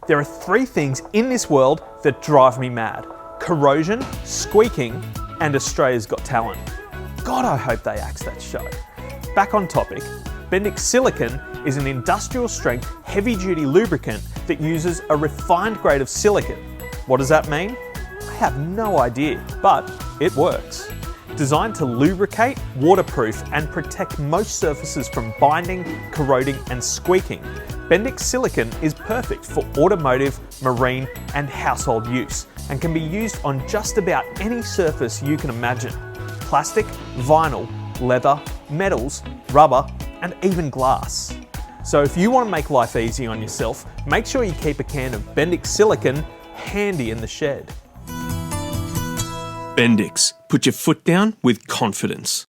There are three things in this world that drive me mad: corrosion, squeaking, and Australia's Got Talent. God, I hope they axe that show. Back on topic, Bendix Silicon is an industrial strength, heavy duty lubricant that uses a refined grade of silicon. What does that mean? I have no idea, but it works. Designed to lubricate, waterproof, and protect most surfaces from binding, corroding, and squeaking, Bendix Silicon is perfect for automotive, marine, and household use, and can be used on just about any surface you can imagine: plastic, vinyl, leather, metals, rubber, and even glass. So if you want to make life easy on yourself, make sure you keep a can of Bendix Silicon handy in the shed. Bendix. Put your foot down with confidence.